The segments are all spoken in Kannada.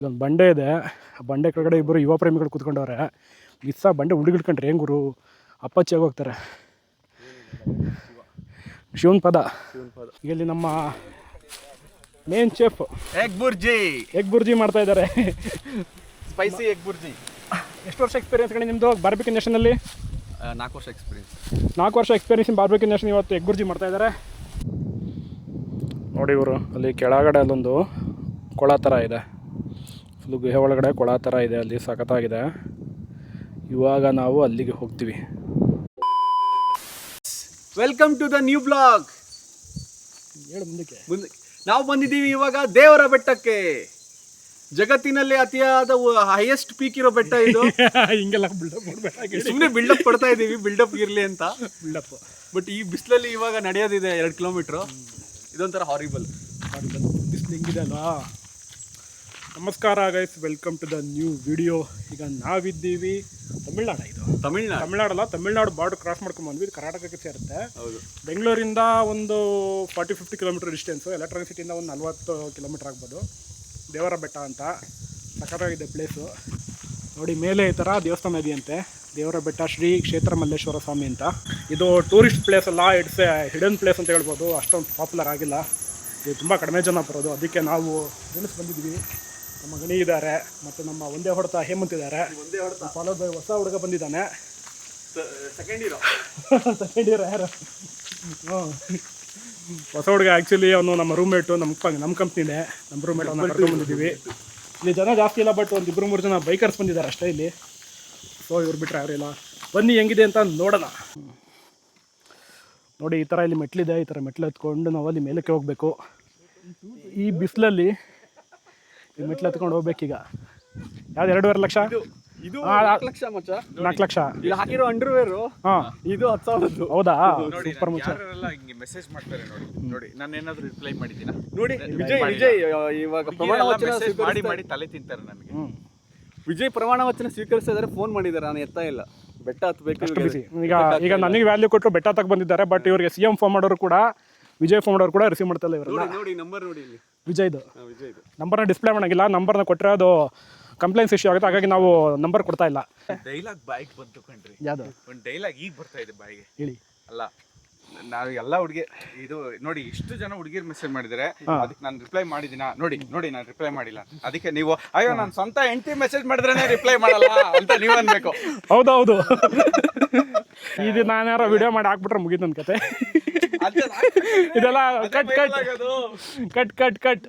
ಇಲ್ಲೊಂದು ಬಂಡೆ ಇದೆ. ಆ ಬಂಡೆ ಕೆಳಗಡೆ ಇಬ್ಬರು ಯುವ ಪ್ರೇಮಿಗಳು ಕೂತ್ಕೊಂಡವ್ರೆ. ಮಿಸ್ಸ ಬಂಡೆ ಹುಡುಗಿಡ್ಕೊಂಡ್ರೆ ಹೆಂಗೆ ಗುರು ಅಪ್ಪಚ್ಚಿ ಹೋಗ್ತಾರೆ. ಶಿವನ್ ಪದ ಇಲ್ಲಿ ನಮ್ಮ ಮೇನ್ ಚೆಫ್ ಎಗ್ ಬುರ್ಜಿ ಮಾಡ್ತಾ ಇದ್ದಾರೆ. Spicy egg bhurji. ಎಷ್ಟು ವರ್ಷ ಎಕ್ಸ್ಪೀರಿಯನ್ಸ್ ಕಡೆ ನಿಮ್ಮದು ಬಾರ್ಬಿಕ್ಯೂ ನೇಷನಲ್ಲಿ? 4 ವರ್ಷ ಎಕ್ಸ್ಪೀರಿಯನ್ಸ್. 4 ವರ್ಷ ಎಕ್ಸ್ಪೀರಿಯನ್ಸ್ ಬಾರ್ಬಿಕ್ಯೂ ನೇಷನ್ ಇವತ್ತು ಎಗ್ ಬುರ್ಜಿ ಮಾಡ್ತಾ ಇದ್ದಾರೆ. ನೋಡಿ ಇವರು ಅಲ್ಲಿ ಕೆಳಗಡೆ ಅಲ್ಲೊಂದು ಕೊಳ ಥರ ಇದೆ, ಫುಲ್ ಗುಹೆ ಒಳಗಡೆ ಕೊಳ ಥರ ಇದೆ, ಅಲ್ಲಿ ಸಖತ್ತಾಗಿದೆ. ಇವಾಗ ನಾವು ಅಲ್ಲಿಗೆ ಹೋಗ್ತೀವಿ. Welcome to the new blog. ಹೇಳು ಮುಂದಕ್ಕೆ. ನಾವು ಬಂದಿದ್ದೀವಿ ಇವಾಗ ದೇವರ ಬೆಟ್ಟಕ್ಕೆ. ಜಗತ್ತಿನಲ್ಲಿ ಅತಿಯಾದ ಹೈಯೆಸ್ಟ್ ಪೀಕ್ ಇರೋ ಬೆಟ್ಟ ಇದು. ಹಿಂಗೆಲ್ಲ ಬಿಲ್ಡಪ್ ಕೊಡಬೇಡ, ಸುಮ್ಮನೆ ಬಿಲ್ಡಪ್ ಕೊಡ್ತಾ ಇದ್ದೀವಿ, ಬಿಲ್ಡಪ್ ಇರಲಿ ಅಂತ. ಬಿಲ್ಡಪ್. ಬಟ್ ಈ ಬಿಸಿಲಲ್ಲಿ ಇವಾಗ ನಡೆಯೋದಿದೆ 2 ಕಿಲೋಮೀಟ್ರು. ಇದೊಂಥರ ಹಾರಿಬಲ್. ಬಿಸಿಲು ಹಿಂಗಿದೆ ಅಲ್ವಾ. ನಮಸ್ಕಾರ guys, welcome to the new video. ಈಗ ನಾವಿದ್ದೀವಿ ತಮಿಳ್ನಾಡು. ಇದು ತಮಿಳ್ನಾಡಲ್ಲ, ತಮಿಳ್ನಾಡು ಬಾರ್ಡರ್ ಕ್ರಾಸ್ ಮಾಡ್ಕೊಂಡು ಬಂದ್ವಿ. ಇದು ಕರ್ನಾಟಕಕ್ಕೆ ಸೇರುತ್ತೆ. ಹೌದು. ಬೆಂಗಳೂರಿಂದ ಒಂದು 40-50 ಕಿಲೋಮೀಟರ್ ಡಿಸ್ಟೆನ್ಸು. ಎಲೆಕ್ಟ್ರಾನಿಕ್ ಸಿಟಿಯಿಂದ ಒಂದು 40 ಕಿಲೋಮೀಟರ್ ಆಗ್ಬೋದು. ದೇವರ ಬೆಟ್ಟ ಅಂತ ಸಖತ್ತಾಗಿದೆ ಪ್ಲೇಸು. ನೋಡಿ ಮೇಲೆ ಈ ಥರ ದೇವಸ್ಥಾನ ಇದೆಯಂತೆ. ದೇವರ ಬೆಟ್ಟ ಶ್ರೀ ಕ್ಷೇತ್ರ ಮಲ್ಲೇಶ್ವರ ಸ್ವಾಮಿ ಅಂತ. ಇದು ಟೂರಿಸ್ಟ್ ಪ್ಲೇಸ್ ಅಲ್ಲ, ಇಟ್ಸ್ ಎ ಹಿಡನ್ ಪ್ಲೇಸ್ ಅಂತ ಹೇಳ್ಬೋದು. ಅಷ್ಟೊಂದು ಪಾಪ್ಯುಲರ್ ಆಗಿಲ್ಲ, ಇದು ತುಂಬ ಕಡಿಮೆ ಜನ ಬರೋದು. ಅದಕ್ಕೆ ನಾವು ಫ್ರೆಂಡ್ಸ್ ಬಂದಿದ್ದೀವಿ. ನಮ್ಮ ಗಣಿ ಇದ್ದಾರೆ ಮತ್ತು ನಮ್ಮ ಒಂದೇ ಹೊಡೆತ ಹೇಮಂತ್ ಇದ್ದಾರೆ. ಫಾಲೋಡ್ ಬೈ ಹೊಸ ಹುಡುಗ ಬಂದಿದ್ದಾನೆ, ಸೆಕೆಂಡ್ ಇಯರ್ ಯಾರು. ಹೊಸ ಹುಡುಗ ಆ್ಯಕ್ಚುಲಿ ಅವನು ನಮ್ಮ ರೂಮ್ಮೇಟು, ನಮ್ಮ ಕಂಪ್ನಿನೇ. ನಮ್ಮ ರೂಮ್ಮೇಟ್ ಅವನ್ನ ಕರ್ಕೊಂಡು ಬಂದಿದ್ದೀವಿ. ಇಲ್ಲಿ ಜನ ಜಾಸ್ತಿ ಇಲ್ಲ, ಬಟ್ ಒಂದು 2-3 ಜನ ಬೈಕರ್ಸ್ ಬಂದಿದ್ದಾರೆ ಅಷ್ಟೇ ಇಲ್ಲಿ. ಸೊ ಇವ್ರು ಬಿಟ್ಟರೆ ಅವರಿಲ್ಲ. ಬನ್ನಿ ಹೆಂಗಿದೆ ಅಂತ ನೋಡೋಣ. ನೋಡಿ ಈ ಥರ ಇಲ್ಲಿ ಮೆಟ್ಲಿದೆ. ಈ ಥರ ಮೆಟ್ಲು ಎತ್ಕೊಂಡು ನಾವು ಅಲ್ಲಿ ಮೇಲಕ್ಕೆ ಹೋಗಬೇಕು. ಈ ಬಿಸಿಲಲ್ಲಿ ಈ ಮೆಟ್ಲು ಎತ್ಕೊಂಡು ಹೋಗ್ಬೇಕೀಗ. ಯಾವ್ದು 2.5 ಲಕ್ಷ? ಇದು 4 ಲಕ್ಷ ಮಚ್ಚ. 4 ಲಕ್ಷ ಇಲ್ಲಿ ಹಾಕಿರೋ ಅಂಡರ್ವೇರು. ಹಾಂ, ಇದು 10,000. ಹೌದಾ? ಸೂಪರ್ ಮಚ್ಚ. ಯಾರೆಲ್ಲ ಹಿಂಗೆ ಮೆಸೇಜ್ ಮಾಡ್ತಾರೆ ನೋಡಿ. ನೋಡಿ ನಾನು ಏನಾದರೂ ರಿಪ್ಲೈ ಮಾಡಿದ್ದೀನಾ? ನೋಡಿ ವಿಜಯ್ ಇವಾಗ ಪ್ರಮಾಣ ವಚನ ಮಾಡಿ ತಲೆ ತಿಂತಾರೆ ನನಗೆ. ವಿಜಯ್ ಪ್ರಮಾಣ ವಚನ ಸ್ವೀಕರಿಸ್ತಾ ಇದ್ದಾರೆ. ಫೋನ್ ಮಾಡಿದ್ದಾರೆ, ನಾನು ಎತ್ತಾ ಇಲ್ಲ. ಬೆಟ್ಟ ಹತ್ತಬೇಕು. ಈಗ ನನಗೆ ವ್ಯಾಲ್ಯೂ ಕೊಟ್ಟರು ಬೆಟ್ಟ ತಕ್ಕ ಬಂದಿದ್ದಾರೆ. ಬಟ್ ಇವರಿಗೆ CM ಫೋನ್ ಮಾಡೋರು ಕೂಡ, ವಿಜಯ್ ಫೋನ್ ಮಾಡೋರು ಕೂಡ ರಿಸೀವ್ ಮಾಡ್ತಾಯಿಲ್ಲ ಇವರೆಲ್ಲ. ನೋಡಿ ನಂಬರ್ ನೋಡಿ ಇಲ್ಲಿ ವಿಜಯ್ದು ನಂಬರ್ನ ಡಿಸ್ಪ್ಲೇ ಮಾಡೋಂಗಿಲ್ಲ. ನಂಬರ್ನ ಕೊಟ್ಟರೆ ಅದು ಕಂಪ್ಲೇಂಟ್ಸ್ ಇಶ್ಯೂ ಆಗುತ್ತೆ. ಹಾಗಾಗಿ ನಾವು ನಂಬರ್ ಕೊಡ್ತಾ ಇಲ್ಲ. ಡೈಲಾಗ್ ಬಾಯಿಗೆ ಬಂತು ಕಣ್ರಿ. ಯಾವುದು ಒಂದು ಡೈಲಾಗ್ ಈಗ ಬರ್ತಾ ಇದೆ ಬಾಯಿಗೆ. ಹೇಳಿ. ಅಲ್ಲ, ನಾವು ಎಲ್ಲ ಹುಡುಗಿ ಇದು ನೋಡಿ, ಇಷ್ಟು ಜನ ಹುಡುಗಿರು ಮೆಸೇಜ್ ಮಾಡಿದರೆ ಅದಕ್ಕೆ ನಾನು ರಿಪ್ಲೈ ಮಾಡಿದ್ದೀನಾ? ನೋಡಿ ನಾನು ರಿಪ್ಲೈ ಮಾಡಿಲ್ಲ. ಅದಕ್ಕೆ ನೀವು ಅಯ್ಯೋ ನಾನು ಸ್ವಂತ ಹೆಂಡತಿ ಮೆಸೇಜ್ ಮಾಡಿದ್ರೇ ರಿಪ್ಲೈ ಮಾಡಲ್ಲ ಅಂತ ನೀವು ಅನ್ಬೇಕು. ಹೌದೌದು. ಇದು ನಾನು ಯಾರೋ ವಿಡಿಯೋ ಮಾಡಿ ಹಾಕ್ಬಿಟ್ರೆ ಮುಗೀತು ನನ್ನ ಕತೆ. ಇದೆಲ್ಲ ಕಟ್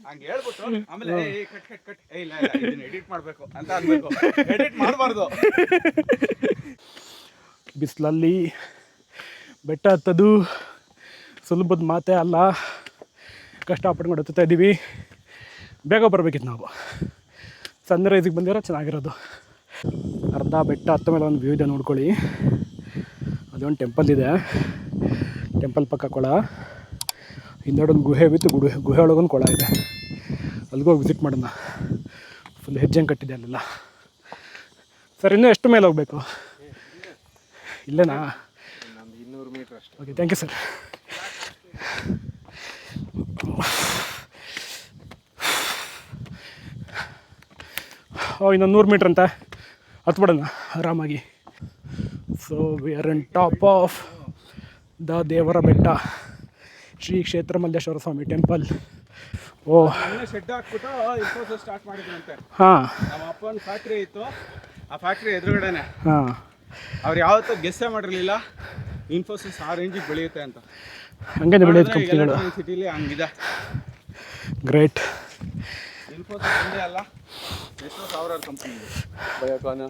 ಹಂಗೆ ಹೇಳ್ಬಿಟ್ಟು ಆಮೇಲೆ ಕಟ್ ಇಲ್ಲ ಇದನ್ನ ಎಡಿಟ್ ಮಾಡಬೇಕು ಅಂತ ಅನ್ಬೇಕು. ಎಡಿಟ್ ಮಾಡಬಾರ್ದು. ಬಿಸಿಲಲ್ಲಿ ಬೆಟ್ಟ ಹತ್ತದು ಸುಲಭದ ಮಾತೇ ಅಲ್ಲ. ಕಷ್ಟಪಟ್ಕೊಂಡು ಹತ್ತುತ್ತಾ ಇದ್ದೀವಿ. ಬೇಗ ಬರಬೇಕಿತ್ತು ನಾವು. ಸನ್ರೈಸಿಗೆ ಬಂದಿರೋ ಚೆನ್ನಾಗಿರೋದು. ಅರ್ಧ ಬೆಟ್ಟ ಹತ್ತ ಮೇಲೆ ಒಂದು ವ್ಯೂ ಇದೆ ನೋಡ್ಕೊಳ್ಳಿ. ಅದೊಂದು ಟೆಂಪಲ್ ಇದೆ. ಟೆಂಪಲ್ ಪಕ್ಕ ಕೊಳ, ಹಿಂದೆಡೆ ಒಂದು ಗುಹೆ ವಿತ್ ಗುಹೆ ಒಳಗೊಂದು ಕೊಳ ಇದೆ. ಅಲ್ಲಿಗೋಗಿ ವಿಸಿಟ್ ಮಾಡೋಣ. ಫುಲ್ ಹೆಜ್ಜೆ ಕಟ್ಟಿದೆ ಅಲ್ಲೆಲ್ಲ. ಸರ್ ಇನ್ನೂ ಎಷ್ಟು ಮೇಲೆ ಹೋಗಬೇಕು? ಇಲ್ಲೇನಾ? 200 ಮೀಟರ್ ಅಷ್ಟೇ. Okay, thank you sir. ಇನ್ನೊಂದು 100 ಮೀಟ್ರ್ ಅಂತ ಹತ್ಬಿಡೋಣ ಆರಾಮಾಗಿ. So we are in top of the ದೇವರ ಬೆಟ್ಟ ಶ್ರೀ ಕ್ಷೇತ್ರ ಮಲ್ಲೇಶ್ವರ ಸ್ವಾಮಿ ಟೆಂಪಲ್. ಶೆಡ್ ಹಾಕ್ಬಿಟ್ಟು ಇನ್ಫೋಸಿಸ್ ಸ್ಟಾರ್ಟ್ ಮಾಡಿದ್ರಂತೆ. ಹಾಂ, ನಮ್ಮ ಅಪ್ಪನ ಫ್ಯಾಕ್ಟ್ರಿ ಇತ್ತು. ಆ ಫ್ಯಾಕ್ಟ್ರಿ ಎದುರುಗಡೆನೆ. ಹಾಂ, ಅವ್ರು ಯಾವತ್ತೂ ಗೆಸ್ಸೇ ಮಾಡಿರಲಿಲ್ಲ ಇನ್ಫೋಸಿಸ್ ಆ ರೇಂಜಿಗೆ ಬೆಳೆಯುತ್ತೆ ಅಂತ. ಹಂಗೆ ಬೆಳೆಯೋದು ಕಂಪ್ನಿಗಳು ಸಿಟಿಲಿ ಹಂಗಿದೆ. ಗ್ರೇಟ್. ಇನ್ಫೋಸಿಸ್ ಒಂದೇ ಅಲ್ಲ, ಎಷ್ಟೋ ಸಾವಿರಾರು ಕಂಪ್ನಿ ಇದೆ. ಬಯೋಕಾನ್.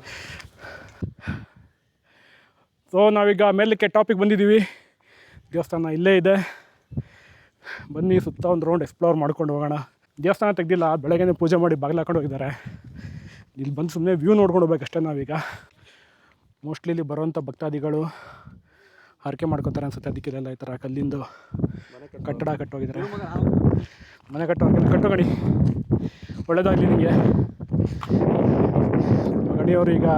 ಸೊ ನಾವೀಗ ಮೇಲಕ್ಕೆ ಟಾಪಿಗೆ ಬಂದಿದ್ದೀವಿ. ದೇವಸ್ಥಾನ ಇಲ್ಲೇ ಇದೆ. ಬನ್ನಿ ಸುತ್ತ ಒಂದು ರೌಂಡ್ ಎಕ್ಸ್ಪ್ಲೋರ್ ಮಾಡ್ಕೊಂಡು ಹೋಗೋಣ. ದೇವಸ್ಥಾನ ತೆಗ್ದಿಲ್ಲ, ಬೆಳಗ್ಗೆ ಪೂಜೆ ಮಾಡಿ ಬಾಗಿಲು ಹಾಕೊಂಡು ಹೋಗಿದ್ದಾರೆ. ಇಲ್ಲಿ ಬಂದು ಸುಮ್ಮನೆ ವ್ಯೂ ನೋಡ್ಕೊಂಡು ಹೋಗ್ಬೇಕಷ್ಟೇ ನಾವೀಗ. ಮೋಸ್ಟ್ಲಿ ಇಲ್ಲಿ ಬರುವಂಥ ಭಕ್ತಾದಿಗಳು ಹರಕೆ ಮಾಡ್ಕೊತಾರೆ ಅನ್ಸುತ್ತೆ. ಅದಕ್ಕೆಲ್ಲ ಈ ಥರ ಕಲ್ಲಿಂದು ಕಟ್ಟಡ ಕಟ್ಟೋಗಿದ್ದಾರೆ. ಮನೆ ಕಟ್ಟೋಗಣಿ ಒಳ್ಳೆಯದಾಗಲಿ ನಿಮಗೆ. ಗಣಿಯವರು ಈಗ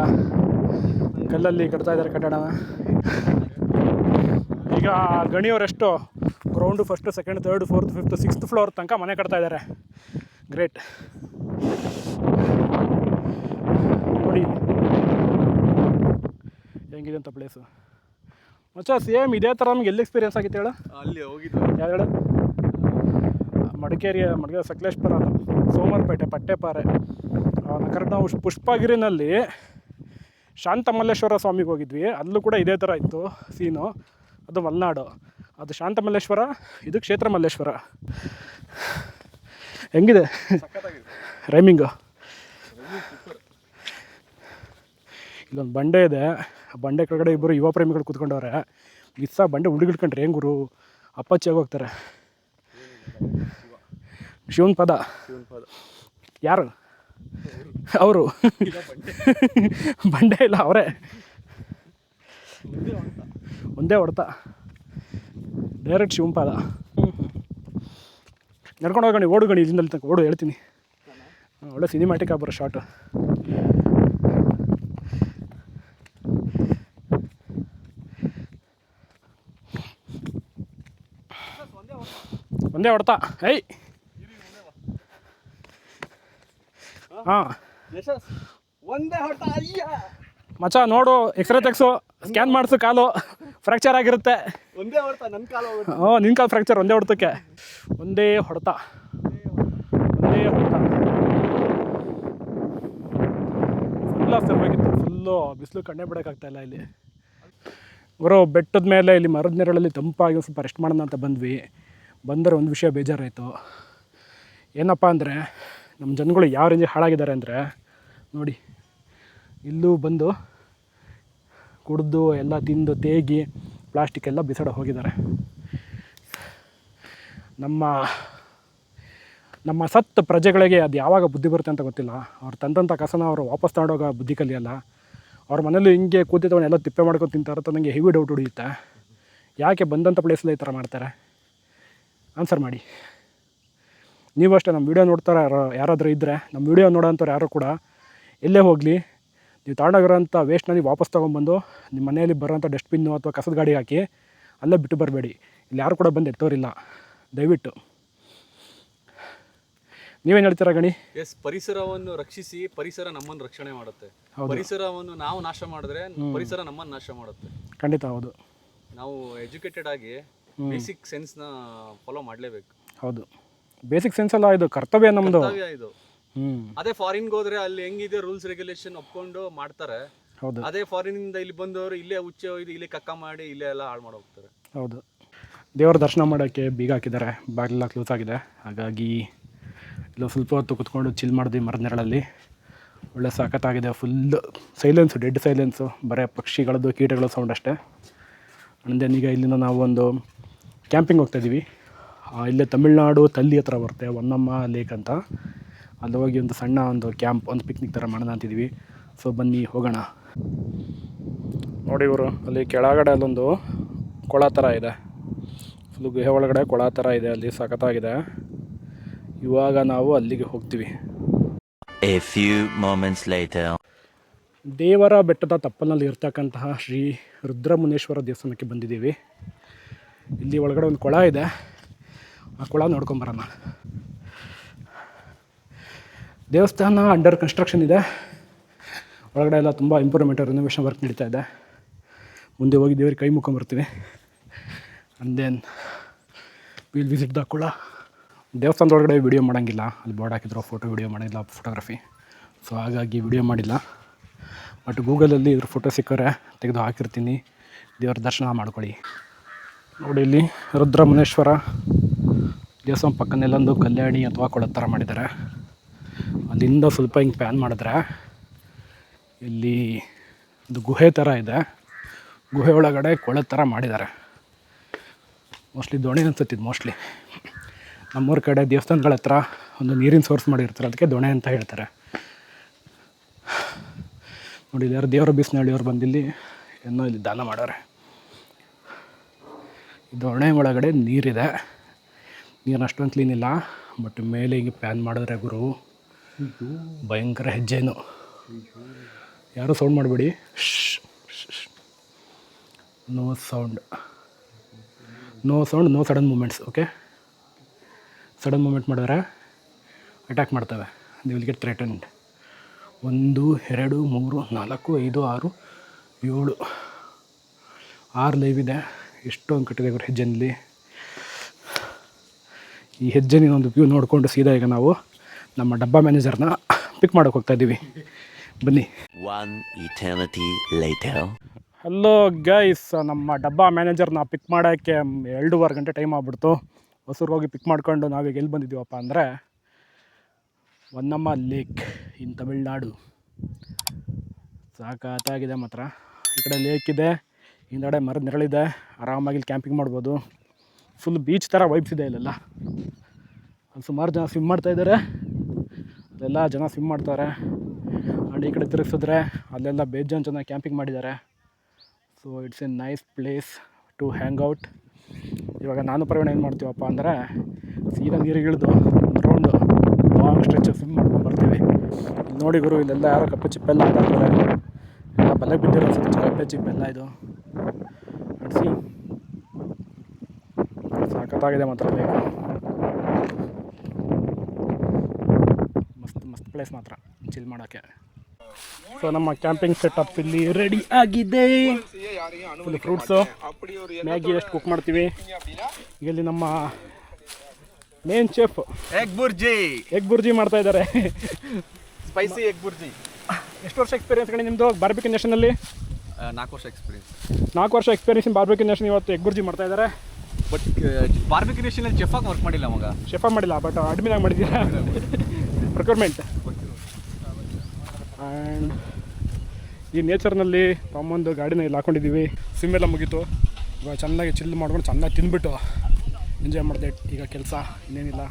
ಕಲ್ಲಲ್ಲಿ ಕಟ್ತಾ ಇದ್ದಾರೆ ಕಟ್ಟಡನ. ಈಗ ಗಣಿಯವರೆಷ್ಟು ground 1st 2nd 3rd 4th 5th 6th floor ತನಕ ಮನೆ ಕಟ್ತಾ ಇದ್ದಾರೆ. ಗ್ರೇಟ್. ನೋಡಿ ಹೆಂಗಿದೆ ಅಂತ ಪ್ಲೇಸು. ಮಚ್ಚ ಸೇಮ್ ಇದೇ ಥರ ನಮ್ಗೆ ಎಲ್ಲಿ ಎಕ್ಸ್ಪೀರಿಯನ್ಸ್ ಆಗಿತ್ತು ಹೇಳು? ಅಲ್ಲಿ ಹೋಗಿದ್ದು ಯಾವ ಹೇಳು? ಮಡಿಕೇರಿ ಸಕಲೇಶ್ಪುರ ಅಲ್ಲ, ಸೋಮವಾರಪೇಟೆ, ಪಟ್ಟೆಪಾರೆ. ಕರೆಕ್ಟ್ ನಾವು ಪುಷ್ಪಗಿರಿನಲ್ಲಿ ಶಾಂತಮಲ್ಲೇಶ್ವರ ಸ್ವಾಮಿಗೆ ಹೋಗಿದ್ವಿ. ಅಲ್ಲೂ ಕೂಡ ಇದೇ ಥರ ಇತ್ತು ಸೀನು. ಅದು ಮಲೆನಾಡು, ಅದು ಶಾಂತಮಲ್ಲೇಶ್ವರ, ಇದು ಕ್ಷೇತ್ರ ಮಲ್ಲೇಶ್ವರ. ಹೆಂಗಿದೆ ರೈಮಿಂಗು? ಇಲ್ಲೊಂದು ಬಂಡೆ ಇದೆ, ಆ ಬಂಡೆ ಕೆಳಗಡೆ ಇಬ್ಬರು ಯುವ ಪ್ರೇಮಿಗಳು ಕೂತ್ಕೊಂಡವ್ರೆ. ಮಿಸ್ಸ ಬಂಡೆ ಹುಡುಗಿಡ್ಕೊಂಡ್ರೆ ಹೆಂಗೆ ಗುರು ಅಪ್ಪಚ್ಚಿಯಾಗಿ ಹೋಗ್ತಾರೆ. ಶಿವನ್ ಪದ ಯಾರು ಅವರು? ಬಂಡೆ ಇಲ್ಲ, ಅವರೇ. ಒಂದೇ ಹೊಡ್ತ ಡೈರೆಕ್ಟ್ ಶಿವನ್ ಪಾದ. ನಡ್ಕೊಂಡು ಹೋಗೋಣ, ಓಡುಗಣಿ ಇಲ್ಲಿಂದ ತನಕ ಓಡು, ಹೇಳ್ತೀನಿ. ಒಳ್ಳೆ ಸಿನಿಮ್ಯಾಟಿಕ್ ಆಗ್ಬರೋ ಶಾರ್ಟು. ಒಂದೇ ಹೊಡ್ತಾ. ಐ ಹಾಂ ಒಂದೇ ಹೊಡ್ತ. ಅಯ್ಯ ಮಚ್ಚ ನೋಡು, ಎಕ್ಸ್ರೇ ತೆಗ್ಸು, ಸ್ಕ್ಯಾನ್ ಮಾಡಿಸು, ಕಾಲು ಫ್ರ್ಯಾಕ್ಚರ್ ಆಗಿರುತ್ತೆ. ಒಂದೇ ಹೊಡ್ತ, ನನ್ನ ಕಾಲು ನಿನ್ನ ಕಾಲು ಫ್ರ್ಯಾಕ್ಚರ್ ಒಂದೇ ಹೊಡ್ತಕ್ಕೆ. ಒಂದೇ ಹೊಡ್ತ, ಒಂದೇ ಹೊಡ್ತ. ಫುಲ್ ಸರ್ವಾಗಿತ್ತು, ಫುಲ್ಲು ಬಿಸಿಲು ಕಣ್ಣೇ ಬಿಡೋಕ್ಕಾಗ್ತಾಯಿಲ್ಲ ಇಲ್ಲಿ. ಗುರು ಬೆಟ್ಟದ ಮೇಲೆ ಇಲ್ಲಿ ಮರದ ನೆರಳಲ್ಲಿ ತಂಪಾಗಿ ಸ್ವಲ್ಪ ರೆಸ್ಟ್ ಮಾಡೋಣ ಅಂತ ಬಂದ್ವಿ. ಬಂದರೆ ಒಂದು ವಿಷಯ ಬೇಜಾರಾಯಿತು. ಏನಪ್ಪ ಅಂದರೆ ನಮ್ಮ ಜನಗಳು ಯಾವ ರೇಂಜಿಗೆ ಹಾಳಾಗಿದ್ದಾರೆ ಅಂದರೆ ನೋಡಿ, ಇಲ್ಲೂ ಬಂದು ಕುಡಿದು ಎಲ್ಲ ತಿಂದು ತೇಗಿ ಪ್ಲಾಸ್ಟಿಕ್ ಎಲ್ಲ ಬಿಸಾಡ ಹೋಗಿದ್ದಾರೆ. ನಮ್ಮ ಸತ್ತ ಪ್ರಜೆಗಳಿಗೆ ಅದು ಯಾವಾಗ ಬುದ್ಧಿ ಬರುತ್ತೆ ಅಂತ ಗೊತ್ತಿಲ್ಲ. ಅವ್ರು ತಂದಂಥ ಕಸನ ಅವರು ವಾಪಸ್ ತಗೊಂಡೋಗೋ ಬುದ್ಧಿ ಕಲಿಯಲ್ಲ. ಅವ್ರ ಮನೇಲಿ ಹಿಂಗೆ ಕೂತಿದ್ದವನ್ನೆಲ್ಲ ತಿಪ್ಪೆ ಮಾಡ್ಕೊಂಡು ತಿಂತಾರೆ ಅಂತ ನನಗೆ ಹೆವಿ ಡೌಟ್ ಹೊಡಿಯುತ್ತೆ. ಯಾಕೆ ಬಂದಂಥ ಪ್ಲೇಸಲ್ಲಿ ಈ ಥರ ಮಾಡ್ತಾರೆ? ಆನ್ಸರ್ ಮಾಡಿ. ನೀವು ಅಷ್ಟೇ ನಮ್ಮ ವೀಡಿಯೋ ನೋಡ್ತಾರೆ ಯಾರಾದರೂ ಇದ್ದರೆ, ನಮ್ಮ ವೀಡಿಯೋ ನೋಡೋಂಥವ್ರು ಯಾರು ಕೂಡ ಎಲ್ಲೇ ಹೋಗಲಿ, ನೀವು ತಗೊಂಡೋಗಿರೋಂಥ ವೇಸ್ಟ್ನ ನೀವು ವಾಪಸ್ ತೊಗೊಂಬಂದು ನಿಮ್ಮ ಮನೆಯಲ್ಲಿ ಬರೋಂಥ ಡಸ್ಟ್ಬಿನ್ನು ಅಥವಾ ಕಸದ ಗಾಡಿಗೆ ಹಾಕಿ ಅಲ್ಲೇ ಬಿಟ್ಟು ಬರಬೇಡಿ. ಇಲ್ಲಿ ಯಾರು ಕೂಡ ಬಂದು ಎತ್ತೋರಿಲ್ಲ, ದಯವಿಟ್ಟು. ನೀವೇನು ಹೇಳ್ತೀರಾ ಗಣಿ? ಎಸ್, ಪರಿಸರವನ್ನು ರಕ್ಷಿಸಿ, ಪರಿಸರ ನಮ್ಮನ್ನು ರಕ್ಷಣೆ ಮಾಡುತ್ತೆ. ಪರಿಸರವನ್ನು ನಾವು ನಾಶ ಮಾಡಿದ್ರೆ ಪರಿಸರ ನಮ್ಮನ್ನು ನಾಶ ಮಾಡುತ್ತೆ. ಖಂಡಿತ ಹೌದು. ನಾವು ಎಜುಕೇಟೆಡ್ ಆಗಿ ಬೇಸಿಕ್ ಸೆನ್ಸ್ನ ಫಾಲೋ ಮಾಡಲೇಬೇಕು. ಹೌದು, ಬೇಸಿಕ್ ಸೆನ್ಸ್ ಅಲ್ಲ, ಇದು ಕರ್ತವ್ಯ ನಮ್ಮದು. ಇದು ಅದೇ ಫಾರಿನ್ಗೆ ಹೋದ್ರೆ ಅಲ್ಲಿ ಹೆಂಗಿದೆ ರೂಲ್ಸ್ ರೆಗ್ಯುಲೇಷನ್ ಒಪ್ಕೊಂಡು ಮಾಡ್ತಾರೆ. ಹೌದು. ಅದೇ ಫಾರಿನಿಂದ ಇಲ್ಲಿ ಬಂದವರು ಇಲ್ಲೇ ಹುಚ್ಚೆ ಒಯ್ದು ಇಲ್ಲೇ ಕಕ್ಕ ಮಾಡಿ ಇಲ್ಲೇ ಎಲ್ಲ ಹಾಳು ಮಾಡಿ ಹೋಗ್ತಾರೆ. ಹೌದು. ದೇವರ ದರ್ಶನ ಮಾಡೋಕ್ಕೆ ಬೀಗ ಹಾಕಿದ್ದಾರೆ, ಬಾಗಿಲೆಲ್ಲ ಕ್ಲೋಸ್ ಆಗಿದೆ. ಹಾಗಾಗಿ ಇಲ್ಲ ಸ್ವಲ್ಪ ಹೊತ್ತು ಕುತ್ಕೊಂಡು ಚಿಲ್ ಮಾಡಿದ್ವಿ ಮರದ ನೆರಳಲ್ಲಿ. ಒಳ್ಳೆ ಸಖತ್ತಾಗಿದೆ. ಫುಲ್ ಸೈಲೆನ್ಸು, ಡೆಡ್ ಸೈಲೆನ್ಸು, ಬರೀ ಪಕ್ಷಿಗಳದ್ದು ಕೀಟಗಳ ಸೌಂಡ್ ಅಷ್ಟೇ. ಅಂಡ್ ಈಗ ಇಲ್ಲಿಂದ ನಾವು ಒಂದು ಕ್ಯಾಂಪಿಂಗ್ ಹೋಗ್ತಾಯಿದ್ದೀವಿ. ಇಲ್ಲೇ ತಮಿಳ್ನಾಡು ತಲ್ಲಿ ಹತ್ರ ಬರುತ್ತೆ, ಹೊನ್ನಮ್ಮ ಲೇಕ್ ಅಂತ. ಅಲ್ಲಿ ಹೋಗಿ ಒಂದು ಸಣ್ಣ ಒಂದು ಕ್ಯಾಂಪ್, ಒಂದು ಪಿಕ್ನಿಕ್ ಥರ ಮಾಡೋಣ ಅಂತಿದ್ದೀವಿ. ಸೊ ಬನ್ನಿ ಹೋಗೋಣ. ನೋಡಿ ಇವರು ಅಲ್ಲಿ ಕೆಳಗಡೆ ಅಲ್ಲೊಂದು ಕೊಳ ಥರ ಇದೆ, ಫುಲ್ ಗುಹೆ ಒಳಗಡೆ ಕೊಳ ಥರ ಇದೆ, ಅಲ್ಲಿ ಸಖತ್ತಾಗಿದೆ. ಇವಾಗ ನಾವು ಅಲ್ಲಿಗೆ ಹೋಗ್ತೀವಿ. A few moments later. ದೇವರ ಬೆಟ್ಟದ ತಪ್ಪಲಿನಲ್ಲಿ ಇರ್ತಕ್ಕಂತಹ ಶ್ರೀ ರುದ್ರಮುನೇಶ್ವರ ದೇವಸ್ಥಾನಕ್ಕೆ ಬಂದಿದ್ದೀವಿ. ಇಲ್ಲಿ ಒಳಗಡೆ ಒಂದು ಕೊಳ ಇದೆ, ಆ ಕೊಳ ನೋಡ್ಕೊಂಬರೋಣ. ದೇವಸ್ಥಾನ ಅಂಡರ್ ಕನ್ಸ್ಟ್ರಕ್ಷನ್ ಇದೆ. ಒಳಗಡೆ ಎಲ್ಲ ತುಂಬ ಇಂಪ್ರೂವ್ಮೆಂಟ್, ರಿನೋವೇಷನ್ ವರ್ಕ್ ನಡೀತಾ ಇದೆ. ಮುಂದೆ ಹೋಗಿ ದೇವರಿಗೆ ಕೈ ಮುಕ್ಕೊಂಬರ್ತೀವಿ. And then will visit the ಕೊಳ. ದೇವಸ್ಥಾನದ ಒಳಗಡೆ ವಿಡಿಯೋ ಮಾಡೋಂಗಿಲ್ಲ, ಅಲ್ಲಿ ಬೋರ್ಡ್ ಹಾಕಿದ್ರು ಫೋಟೋ ವಿಡಿಯೋ ಮಾಡೋಂಗಿಲ್ಲ, ಫೋಟೋಗ್ರಫಿ. ಸೊ ಹಾಗಾಗಿ ವಿಡಿಯೋ ಮಾಡಿಲ್ಲ. ಬಟ್ ಗೂಗಲಲ್ಲಿ ಇದ್ರ ಫೋಟೋ ಸಿಕ್ಕರೆ ತೆಗೆದು ಹಾಕಿರ್ತೀನಿ, ದೇವರ ದರ್ಶನ ಮಾಡ್ಕೊಳ್ಳಿ. ನೋಡಿ ಇಲ್ಲಿ ರುದ್ರಮುನೇಶ್ವರ ದೇವಸ್ಥಾನ ಪಕ್ಕನೆಲ್ಲೊಂದು ಕಲ್ಯಾಣಿ ಅಥವಾ ಕೊಳದ ಥರ ಮಾಡಿದ್ದಾರೆ. ಅಲ್ಲಿಂದ ಸ್ವಲ್ಪ ಹಿಂಗೆ ಪ್ಯಾನ್ ಮಾಡಿದ್ರೆ ಇಲ್ಲಿ ಒಂದು ಗುಹೆ ಥರ ಇದೆ. ಗುಹೆ ಒಳಗಡೆ ಕೊಳದ ಥರ ಮಾಡಿದ್ದಾರೆ. ಮೋಸ್ಟ್ಲಿ ದೋಣಿ ಅನ್ಸುತ್ತಿದ್ದು. ಮೋಸ್ಟ್ಲಿ ನಮ್ಮೂರ ಕಡೆ ದೇವಸ್ಥಾನಗಳ ಹತ್ರ ಒಂದು ನೀರಿನ ಸೋರ್ಸ್ ಮಾಡಿರ್ತಾರೆ, ಅದಕ್ಕೆ ದೋಣೆ ಅಂತ ಹೇಳ್ತಾರೆ. ನೋಡಿ ಯಾರು ದೇವರ ಬೀಸನಹಳ್ಳಿಯವ್ರು ಬಂದಿಲ್ಲಿ ಏನೋ ಇಲ್ಲಿ ದಾನ ಮಾಡೋರೆ. ಈ ದೋಣೆ ಒಳಗಡೆ ನೀರಿದೆ. ನೀರು ಅಷ್ಟೊಂದು ಕ್ಲೀನ್ ಇಲ್ಲ, ಬಟ್ ಮೇಲೆ ಹಿಂಗೆ ಪ್ಯಾನ್ ಮಾಡಿದ್ರೆ ಗುರು ಭಯಂಕರ ಹೆಜ್ಜೆನು. ಯಾರೂ ಸೌಂಡ್ ಮಾಡಬೇಡಿ, no sound, no sound, no sudden movements. Okay, sudden movement ಮಾಡಿದ್ರೆ ಅಟ್ಯಾಕ್ ಮಾಡ್ತವೆ. They will get threatened. 1 2 3 4 5 6 7 6 live ಇದೆ. ಎಷ್ಟೊಂದು ಕಟ್ಟಿದೆ ಗುರು ಹೆಜ್ಜೆನಲ್ಲಿ. ಈ ಹೆಜ್ಜೆನ ಒಂದು ವ್ಯೂ ನೋಡಿಕೊಂಡು ಸೀದಾ ಈಗ ನಾವು ನಮ್ಮ ಡಬ್ಬಾ ಮ್ಯಾನೇಜರ್ನ ಪಿಕ್ ಮಾಡೋಕೆ ಹೋಗ್ತಾ ಇದ್ದೀವಿ. ಬನ್ನಿ. One eternity later. Hello guys, ನಮ್ಮ ಡಬ್ಬಾ ಮ್ಯಾನೇಜರ್ನ ಪಿಕ್ ಮಾಡೋಕ್ಕೆ 2.5 ಗಂಟೆ ಟೈಮ್ ಆಗ್ಬಿಡ್ತು. ಹೊಸೂರಿಗೆ ಹೋಗಿ ಪಿಕ್ ಮಾಡ್ಕೊಂಡು ನಾವೀಗ ಎಲ್ಲಿ ಬಂದಿದ್ದೀವಪ್ಪ ಅಂದರೆ ಹೊನ್ನಮ್ಮ ಲೇಕ್ ಇನ್ ತಮಿಳ್ನಾಡು. ಸಾಕಾಗಿದೆ ಮಾತ್ರ. ಈ ಕಡೆ ಲೇಕ್ ಇದೆ, ಹಿಂದಡೆ ಮರದ ನೆರಳಿದೆ, ಆರಾಮಾಗಿ ಇಲ್ಲಿ ಕ್ಯಾಂಪಿಂಗ್ ಮಾಡ್ಬೋದು. ಫುಲ್ ಬೀಚ್ ಥರ ವೈಬ್ಸ್ ಇದೆ ಇಲ್ಲೆಲ್ಲ. ಅಲ್ಲಿ ಸುಮಾರು ಜನ ಸ್ವಿಮ್ ಮಾಡ್ತಾಯಿದ್ದಾರೆ, ಅಲ್ಲೆಲ್ಲ ಜನ ಸ್ವಿಮ್ ಮಾಡ್ತಾರೆ. ಆ್ಯಂಡ್ ಈ ಕಡೆ ತಿರುಗಿಸಿದ್ರೆ ಅಲ್ಲೆಲ್ಲ ಬೇಜಾನ್ ಜನ ಕ್ಯಾಂಪಿಂಗ್ ಮಾಡಿದ್ದಾರೆ. So it's a nice place to hang out. ಇವಾಗ ನಾನು ಪ್ರವೀಣ ಏನು ಮಾಡ್ತೀವಪ್ಪ ಅಂದರೆ ಸೀದಾ ನೀರಿಗೆ ಇಳಿದು ರೌಂಡು ಲಾಂಗ್ ಸ್ಟ್ರೆಚ್ ಸ್ವಿಮ್ ಮಾಡ್ಕೊಂಡು ಬರ್ತೀವಿ. ಇಲ್ಲಿ ನೋಡಿ ಗುರು, ಇಲ್ಲೆಲ್ಲ ಯಾರೋ ಕಪ್ಪೆ ಚಿಪ್ಪೆಲ್ಲ ಹಾಕ್ತಾರೆ. ಎಲ್ಲ ಬಲೆಗೆ ಬಿದ್ದಿರೋ ಅನ್ಸುತ್ತೆ ಕಪ್ಪೆ ಚಿಪ್ಪೆಲ್ಲ. ಇದು ನಡೆಸಿ ಸಾಕತ್ತಾಗಿದೆ ಮಾತ್ರ. ಮಸ್ತ್ ಪ್ಲೇಸ್ ಮಾತ್ರ ಚಿಲ್ ಮಾಡೋಕ್ಕೆ. ಸೊ ನಮ್ಮ ಕ್ಯಾಂಪಿಂಗ್ ಸೆಟಪ್ ಇಲ್ಲಿ ರೆಡಿ ಆಗಿದೆ. ಫುಲ್ ಫ್ರೂಟ್ಸು, ಮ್ಯಾಗಿ ಎಷ್ಟು ಕುಕ್ ಮಾಡ್ತೀವಿ. ಈಗ ಇಲ್ಲಿ ನಮ್ಮ ಮೇನ್ ಚೆಫ್ ಎಗ್ ಬುರ್ಜಿ ಮಾಡ್ತಾ ಇದ್ದಾರೆ. Spicy egg bhurji. ಎಷ್ಟು ವರ್ಷ ಎಕ್ಸ್ಪೀರಿಯನ್ಸ್ ಕಡೆ ನಿಮ್ಮದು ಬಾರ್ಬಿಕ್ಯೂ ನೇಷನಲ್ಲಿ? 4 ವರ್ಷ ಎಕ್ಸ್ಪೀರಿಯನ್ಸ್. 4 ವರ್ಷ ಎಕ್ಸ್ಪೀರಿಯನ್ಸ್ ಇನ್ ಬಾರ್ಬಿಕ್ಯೂ ನೇಷನ್. ಇವತ್ತು ಎಗ್ ಬುರ್ಜಿ ಮಾಡ್ತಾ ಇದ್ದಾರೆ. ಬಟ್ ಬಾರ್ಬಿಕ್ಯೂ ನೇಷನಲ್ಲಿ ಚೆಫಾಗಿ ವರ್ಕ್ ಮಾಡಿಲ್ಲ ಮಗ. ಶೆಫಾಗಿ ಮಾಡಿಲ್ಲ, ಬಟ್ ಅಡ್ಮಿನಾಗಿ ಮಾಡಿದ್ದೀರಾ. ಪ್ರೊಕ್ಯೂರ್ಮೆಂಟ್. ಆ್ಯಂಡ್ ಈ ನೇಚರ್ನಲ್ಲಿ ತಮ್ಮೊಂದು ಗಾಡಿನ ಇಲ್ಲಿ ಹಾಕ್ಕೊಂಡಿದ್ದೀವಿ. ಸ್ವಿಮ್ ಎಲ್ಲ ಮುಗೀತು. ಇವಾಗ ಚೆನ್ನಾಗಿ ಚಿಲ್ ಮಾಡ್ಕೊಂಡು ಚೆನ್ನಾಗಿ ತಿಂದ್ಬಿಟ್ಟು ಎಂಜಾಯ್ ಮಾಡಿದೆ. ಈಗ ಕೆಲಸ ಇನ್ನೇನಿಲ್ಲ,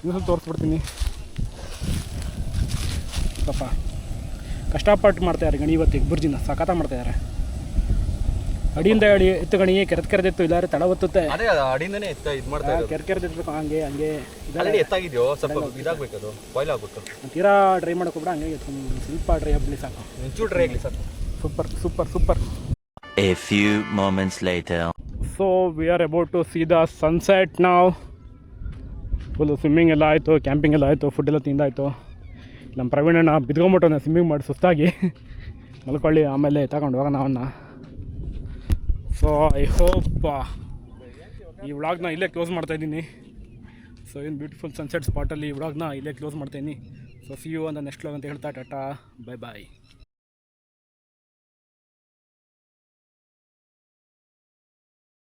ಇನ್ನೊಂದು ತೋರಿಸ್ಬಿಡ್ತೀನಿ. ಸ್ವಲ್ಪ ಕಷ್ಟಪಟ್ಟು ಮಾಡ್ತಾಯಿದ್ದಾರೆ ಗಣಿ. ಇವತ್ತು ಎಗ್ ಬುರ್ಜಿನ ಸಖತ್ತ ಮಾಡ್ತಾಯಿದ್ದಾರೆ. ಅಡಿಯಿಂದ ಅಡಿ ಎತ್ತು ಗಣಿ, ಕೆರೆದೆತ್ತು, ಇಲ್ಲಾರೆ ತಡ ಒತ್ತುತ್ತೆ. ಅದೇ ಅಡಿಯಿಂದನೇ ಇದು ಮಾಡ್ತಾ ಇರೋದು. ಕೆರೆದೆತ್ತಬೇಕು ಹಂಗೆ ಆಲ್ರೆಡಿ ಎತ್ತಾಗಿದೆಯೋ, ಸ್ವಲ್ಪ ಇದಾಗಬೇಕು, ಅದು ಬಾಯ್ಲ್ ಆಗ್ಬೇಕು. ತೀರಾ ಡ್ರೈ ಮಾಡೋಕೆ ಹೋಗ್ಬಿಡ, ಹಂಗೆ ಸ್ವಲ್ಪ ಡ್ರೈ ಆಗಲಿ ಸಾಕು. ಒಂಚೂರು ಡ್ರೈ ಆಗಲಿ ಸಾಕು. Super. A few moments later. So we are about to see the sunset ನಾವು. ಫುಲ್ಲು ಸ್ವಿಮ್ಮಿಂಗ್ ಎಲ್ಲ ಆಯಿತು, ಕ್ಯಾಂಪಿಂಗ್ ಎಲ್ಲ ಆಯಿತು, ಫುಡ್ ಎಲ್ಲ ತಿಂದಾಯಿತು. ನಮ್ಮ ಪ್ರವೀಣಣ್ಣ ಬಿದ್ಕೊಂಬಿಟ್ಟು ಸ್ವಿಮ್ಮಿಂಗ್ ಮಾಡಿ ಸುಸ್ತಾಗಿ ಮಲ್ಕೊಳ್ಳಿ, ಆಮೇಲೆ ತಗೊಂಡು ಹೋಗೋಣ ಅವನ್ನ. ಸೊ ಐ ಹೋಪ್ ಈ ವ್ಲಾಗ್ನ ಇಲ್ಲೇ ಕ್ಲೋಸ್ ಮಾಡ್ತಾಯಿದ್ದೀನಿ. ಸೊ ಏನು ಬ್ಯೂಟಿಫುಲ್ ಸನ್ಸೆಟ್ ಸ್ಪಾಟಲ್ಲಿ ಈ ವ್ಲಾಗ್ನ ಇಲ್ಲೇ ಕ್ಲೋಸ್ ಮಾಡ್ತಾಯಿದ್ದೀನಿ. ಸೊ ಸಿ ಯು ಅಂತ ನೆಕ್ಸ್ಟ್ ವ್ಲಾಗ್ ಅಂತ ಹೇಳ್ತಾ ಟಾಟಾ, ಬೈ ಬಾಯ್.